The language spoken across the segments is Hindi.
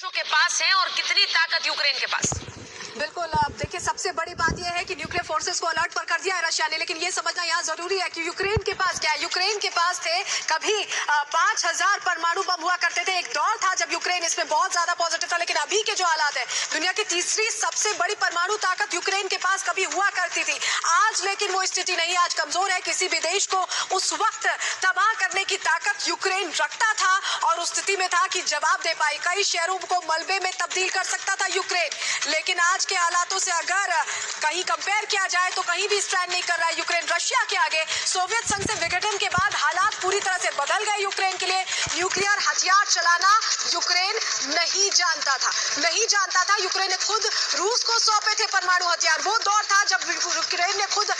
देशों के पास है और कितनी ताकत यूक्रेन के पास। बिल्कुल, अब देखिए सबसे बड़ी बात यह है कि न्यूक्लियर फोर्सेस को अलर्ट पर कर दिया है रशिया ने, लेकिन ये समझना यहाँ जरूरी है कि यूक्रेन के पास क्या है। यूक्रेन के पास थे कभी 5000 परमाणु बम हुआ करते थे। एक दौर था जब यूक्रेन इसमें बहुत ज्यादा पॉजिटिव था, लेकिन अभी के जो हालात है, दुनिया की तीसरी सबसे बड़ी परमाणु ताकत यूक्रेन के पास कभी हुआ करती थी। आज लेकिन वो स्थिति नहीं, आज कमजोर है। किसी भी देश को उस वक्त तबाह करने की ताकत यूक्रेन रखता था और उस स्थिति में था कि जवाब दे पाई। कई शहरों को मलबे में तब्दील कर सकता था यूक्रेन, लेकिन आज के हालातों से अगर कहीं कंपेयर किया जाए तो कहीं भी स्टैंड नहीं कर रहा है यूक्रेन रशिया के आगे। सोवियत संघ से विघटन के बाद हालात पूरी तरह से बदल गए यूक्रेन के लिए। न्यूक्लियर हथियार चलाना यूक्रेन नहीं जानता था। यूक्रेन ने खुद रूस को सौंपे थे परमाणु हथियार। वो दौर था जब यूक्रेन ने खुद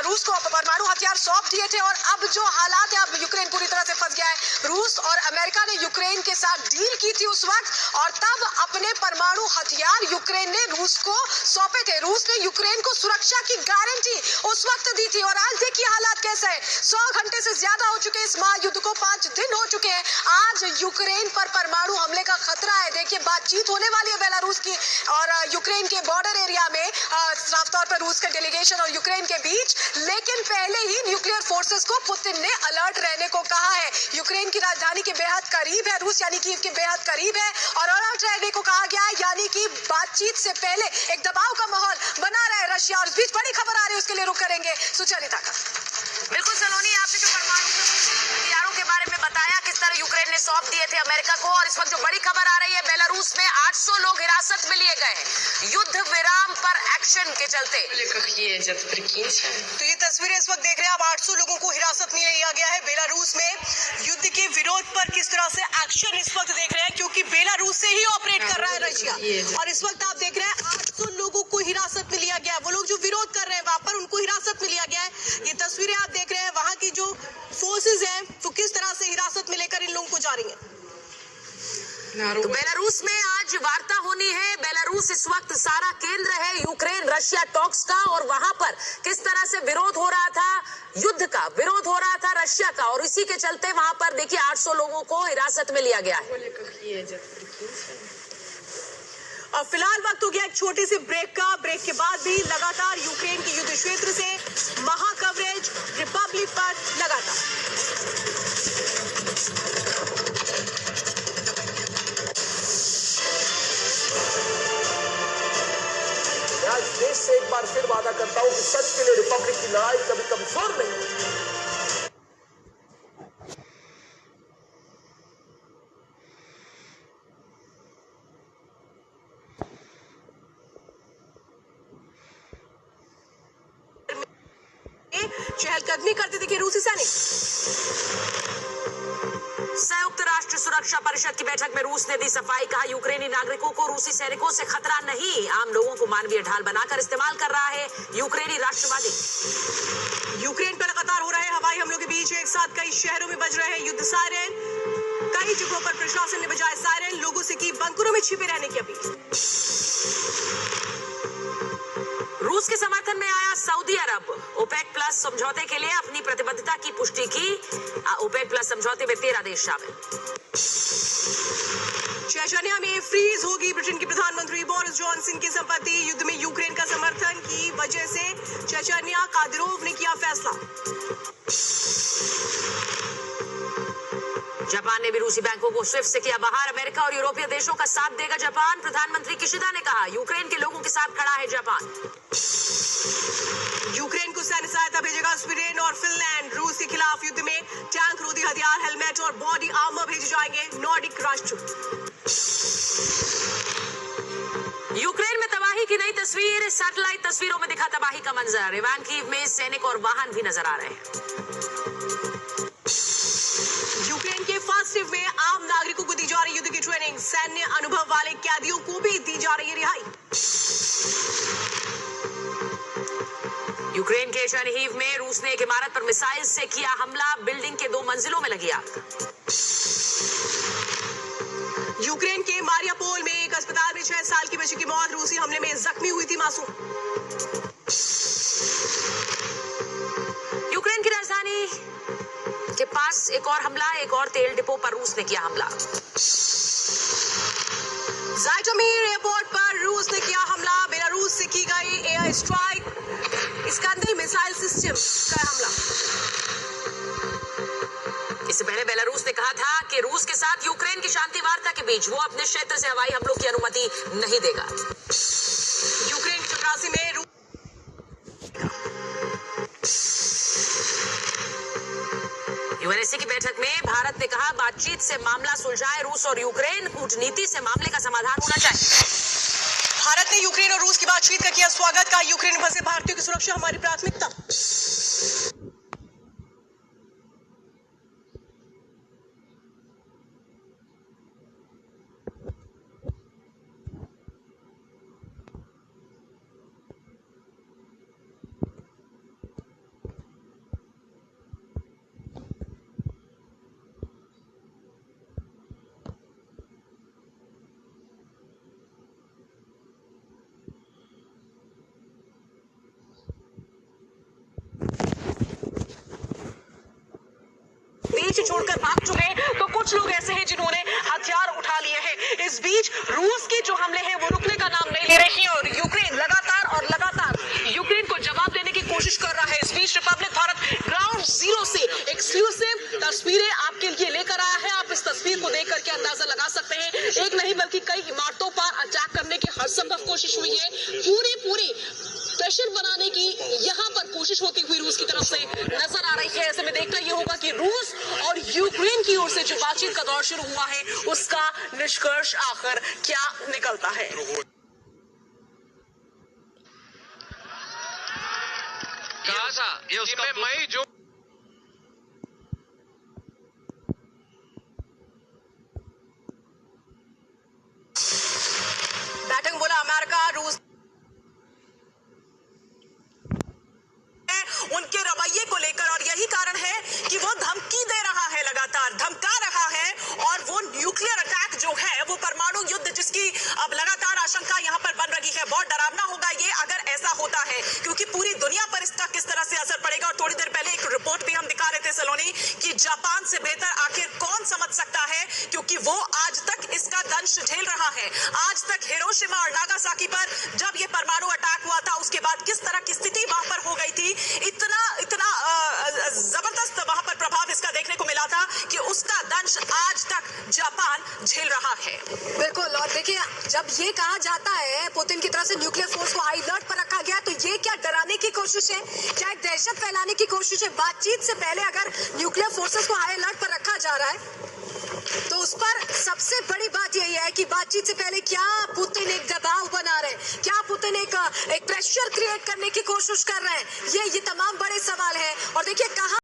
रूस को परमाणु हथियार सौंप दिए थे और अब जो हालात है, अब यूक्रेन पूरी तरह से फंस गया है। रूस और अमेरिका ने यूक्रेन के साथ डील की थी उस वक्त और तब अपने परमाणु हथियार यूक्रेन ने रूस को सौंपे थे। रूस ने यूक्रेन को सुरक्षा की गारंटी उस वक्त दी थी और आज देखिए हालात कैसे हैं। 100 घंटे से ज्यादा हो चुके इस महायुद्ध को, 5 दिन हो चुके हैं। आज यूक्रेन पर परमाणु हमले का खतरा है। देखिए बातचीत होने वाली है बेलारूस की और यूक्रेन के बॉर्डर एरिया में, साफ तौर पर रूस के डेलीगेशन और यूक्रेन के बीच, लेकिन पहले ही न्यूक्लियर फोर्सेस को पुतिन ने अलर्ट रहने को कहा है। यूक्रेन की राजधानी के बेहद करीब है रूस, यानी कीव के बेहद करीब है और अलर्ट रहने को कहा गया है, यानी कि बातचीत से पहले एक दबाव का माहौल बना रहे रशिया। और इस बीच बड़ी खबर आ रही है, उसके लिए रुक करेंगे सुचरिता का। बिल्कुल सलोनी, आपने जो परमाणु हथियारों के बारे में बताया, किस तरह यूक्रेन ने सौंप दिए थे अमेरिका को, और इस वक्त जो बड़ी खबर आ रही है, बेलारूस में 800 लोग हिरासत में लिए गए हैं युद्ध विराम पर एक्शन के चलते। तो ये तस्वीरें इस वक्त देख रहे हैं आप, 800 लोगों को हिरासत में लिया गया है बेलारूस में। युद्ध के विरोध पर किस तरह से एक्शन इस वक्त देख रहे हैं, क्योंकि बेलारूस से ही ऑपरेट कर रहा है रशिया और इस वक्त आप देख रहे हैं 800 लोगों को हिरासत में लिया गया है। वो लोग जो विरोध कर रहे हैं वहां पर, उनको हिरासत में लिया गया है। ये तस्वीरें आप देख रहे हैं, वहां की जो फोर्सेज हैं तो किस तरह से हिरासत में लेकर इन लोगों को जा रही है। तो बेलारूस में आज वार्ता होनी है। बेलारूस इस वक्त सारा केंद्र है यूक्रेन रशिया टॉक्स का और वहां पर किस तरह से विरोध हो रहा था, युद्ध का विरोध हो रहा था रशिया का, और इसी के चलते वहां पर देखिए 800 लोगों को हिरासत में लिया गया है। और फिलहाल वक्त हो गया एक छोटे से ब्रेक का। ब्रेक के बाद भी लगातार यूक्रेन के युद्ध क्षेत्र से महा कवरेज रिपब्लिक पर लगातार। आज देश से एक बार फिर वादा करता हूं कि सच के लिए रिपब्लिक की लड़ाई कभी कमजोर नहीं होगी। चहलकदमी करते दिखे रूसी सैनिक। संयुक्त राष्ट्र सुरक्षा परिषद की बैठक में रूस ने दी सफाई, कहा यूक्रेनी नागरिकों को रूसी सैनिकों से खतरा नहीं, आम लोगों को मानवीय ढाल बनाकर इस्तेमाल कर रहा है यूक्रेनी राष्ट्रवादी। यूक्रेन पर लगातार हो रहे हवाई हमलों के बीच एक साथ कई शहरों में बज रहे हैं युद्ध सायरन। कई जगहों पर प्रशासन ने बजाए सायरन, लोगों से की बंकरों में छिपे रहने की अपील। रूस के समर्थन में आया सऊदी अरब, ओपेक प्लस समझौते के लिए अपनी प्रतिबद्धता की पुष्टि की। ओपेक प्लस समझौते में 13 देश शामिल। चेचन्या में फ्रीज होगी ब्रिटेन के प्रधानमंत्री बोरिस जॉनसन की संपत्ति। युद्ध में यूक्रेन का समर्थन की वजह से चेचन्या कादिरोव ने किया फैसला। जापान ने भी रूसी बैंकों को स्विफ्ट से किया बाहर। अमेरिका और यूरोपीय देशों का साथ देगा जापान, प्रधानमंत्री किशिदा ने कहा। यूक्रेन के लोगों के साथ खड़ा है जापान। यूक्रेन को सैन्य सहायता भेजेगा स्वीडन और फिनलैंड। रूस के खिलाफ युद्ध में टैंक, रोधी हथियार, हेलमेट और बॉडी आर्मर भेजे जाएंगे नॉर्डिक राष्ट्र। यूक्रेन में तबाही की नई तस्वीर, सैटेलाइट तस्वीरों में दिखा तबाही का मंजर। इवानकीव में सैनिक और वाहन भी नजर आ रहे हैं। यूक्रेन के फर्स्ट वेव में आम नागरिकों को दी जा रही युद्ध की ट्रेनिंग। सैन्य अनुभव वाले कैदियों को भी दी जा रही है रिहाई। यूक्रेन के चेरनिहिव में रूस ने एक इमारत पर मिसाइल से किया हमला, बिल्डिंग के 2 मंजिलों में लगी आग। यूक्रेन के मारियापोल में एक अस्पताल में 6 साल की बच्ची की मौत। रूसी हमले में जख्मी हुई थी मासूम। यूक्रेन की राजधानी के पास एक और हमला, एक और तेल डिपो पर रूस ने किया हमला। ज़ाइटमीर एयरपोर्ट पर रूस ने किया हमला, बेलारूस से की गई एयर स्ट्राइक, इस्कंदरी मिसाइल सिस्टम का हमला। इससे पहले बेलारूस ने कहा था कि रूस के साथ यूक्रेन की शांति वार्ता के बीच वो अपने क्षेत्र से हवाई हमलों की अनुमति नहीं देगा। यूक्रेन की चपरासी में यूएनएससी की बैठक में भारत ने कहा बातचीत से मामला सुलझाए रूस और यूक्रेन, कूटनीति से मामले का समाधान होना चाहिए। भारत ने यूक्रेन और रूस की बातचीत का किया स्वागत, का यूक्रेन में फंसे भारतीयों की सुरक्षा हमारी प्राथमिकता। बीच छोड़कर भाग चुके तो कुछ लोग ऐसे हैं जिन्होंने हथियार उठा लिए हैं। इस बीच रूस के जो हमले हैं वो रुकने का नाम नहीं ले रही है और यूक्रेन लगातार यूक्रेन को जवाब देने की कोशिश कर रहा है। इस बीच रिपब्लिक भारत ग्राउंड जीरो से एक्सक्लूसिव तस्वीरें आपके लिए लेकर आया है। आप इस तस्वीर को देख करके अंदाजा लगा सकते हैं, एक नहीं बल्कि कई इमारतों पर अटैक करने की हर संभव कोशिश हुई है। पूरी प्रेशर बनाने की यहाँ पर कोशिश होती हुई रूस की तरफ से नजर आ रही है। ऐसे में देखना यह होगा कि रूस और यूक्रेन की ओर से जो बातचीत का दौर शुरू हुआ है उसका निष्कर्ष आखिर क्या निकलता है। ये उसका मई जो बैठक में बोला अमेरिका रूस उनके रवैये को लेकर, और यही कारण है कि वो धमकी दे रहा है, लगातार धमका रहा है। और वो न्यूक्लियर अटैक जो है, वो परमाणु युद्ध जिसकी अब लगातार आशंका यहाँ पर बन रही है, बहुत डरावना होगा ये अगर ऐसा होता है, क्योंकि पूरी दुनिया पर इसका किस तरह से असर पड़ेगा। और थोड़ी देर पहले एक रिपोर्ट भी हम दिखा रहे थे सलोनी कि जापान से बेहतर आखिर कौन समझ सकता है, क्योंकि वो आज तक इसका दंश झेल रहा है। आज तक हिरोशिमा और नागासाकी पर जब ये परमाणु अटैक हुआ था उसके बाद किस तरह की स्थिति वहां पर हो गई थी, इतना जबरदस्त वहां पर प्रभाव इसका देखने को मिला था कि उसका दंश आज तक जापान झेल रहा है। बिल्कुल। और देखिए, जब ये कहा जाता है पुतिन की तरफ से न्यूक्लियर फोर्स को हाई अलर्ट पर रखा गया, तो ये क्या डराने की कोशिश है, क्या एक दहशत फैलाने की कोशिश है? बातचीत से पहले अगर न्यूक्लियर फोर्सेस को हाई अलर्ट पर रखा जा रहा है तो उस पर सबसे बड़ी बात यही है कि बातचीत से पहले क्या पुतिन एक दबाव बना रहे हैं, क्या पुतिन एक प्रेशर क्रिएट करने की कोशिश कर रहे हैं, ये तमाम बड़े सवाल हैं। और देखिए, कहा